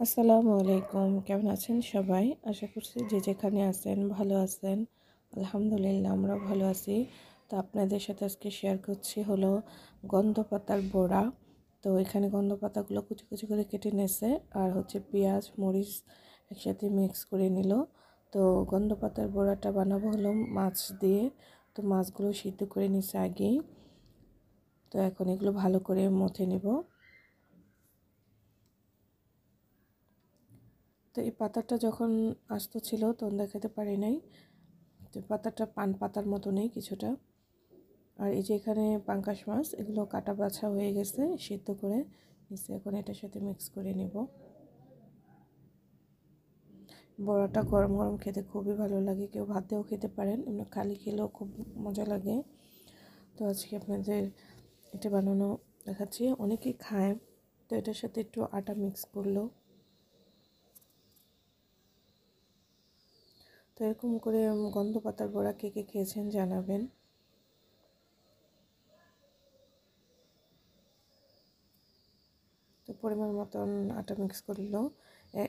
আসসালামু আলাইকুম, কেমন আছেন সবাই? আশা করছি যে যেখানে আছেন ভালো আছেন। আলহামদুলিল্লাহ আমরাও ভালো আছি। তো আপনাদের সাথে আজকে শেয়ার করছি হলো গন্ধ পাতার বড়া। তো এখানে গন্ধ পাতাগুলো কুচি কুচি করে কেটে নিয়েছে, আর হচ্ছে পেঁয়াজ মরিচ একসাথে মিক্স করে নিল। তো গন্ধ পাতার বড়াটা বানাবো হলো মাছ দিয়ে। তো মাছগুলো সিদ্ধ করে নিছে আগেই। তো এখন এগুলো ভালো করে মথে নেব। তো এই পাতাটা যখন আস্ত ছিল তখন দেখাতে পারি নাই। তো পাতাটা পান পাতার মতো নেই কিছুটা। আর এই যে এখানে পাঙ্গাস মাছ, এগুলো কাটা বাছা হয়ে গেছে, সিদ্ধ করে নিচে। এখন এটার সাথে মিক্স করে নেব। বড়াটা গরম গরম খেতে খুবই ভালো লাগে, কেউ ভাত দিয়েও খেতে পারেন, এমনি খালি খেলেও খুব মজা লাগে। তো আজকে আপনাদের এটা বানানো দেখাচ্ছি। অনেকেই খায়, তো এটার সাথে একটু আটা মিক্স করলো। তো এরকম করে গন্ধ পাতার বড়া কে কে খেয়েছেন জানাবেন। তো পরিমাণ মতন আটা মিক্স করলো।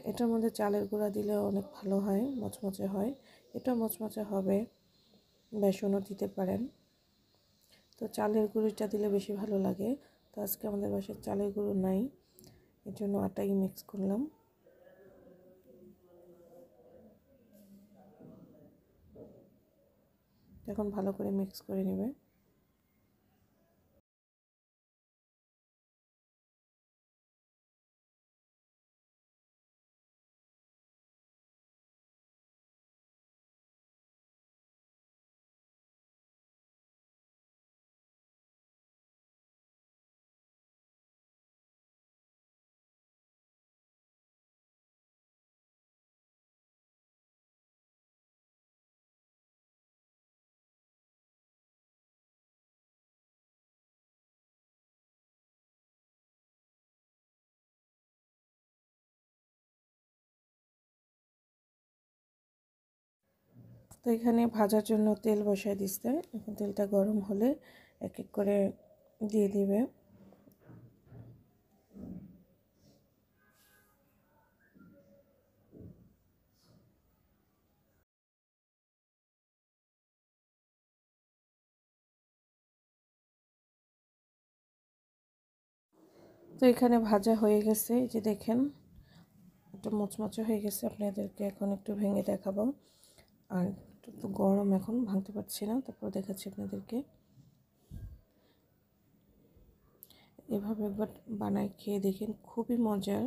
এটার মধ্যে চালের গুঁড়া দিলে অনেক ভালো হয়, মচমচে হয়। এটা মচমচে হবে, বেসনও দিতে পারেন। তো চালের গুঁড়িটা দিলে বেশি ভালো লাগে। তো আজকে আমাদের বাসায় চালের গুঁড়ো নাই, এর জন্য আটাই মিক্স করলাম। এখন ভালো করে মিক্স করে নেবে। তো এখানে ভাজার জন্য তেল বসায় দিচ্ছে। এখন তেলটা গরম হলে এক এক করে দিয়ে দিবে। তো এখানে ভাজা হয়ে গেছে, এই যে দেখেন একটু মচমচে হয়ে গেছে। আপনাদেরকে এখন একটু ভেঙে দেখাবো। আর একটু গরম, এখন ভাঙতে পারছি না, তারপর দেখাচ্ছি আপনাদেরকে। এভাবে একবার বানায় খেয়ে দেখেন, খুবই মজার।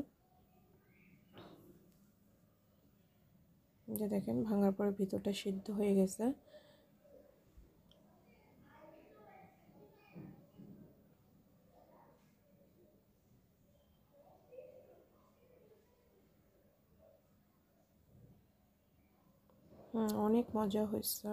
যে দেখেন ভাঙার পরে ভিতরটা সিদ্ধ হয়ে গেছে। অনেক মজা হয়েছে।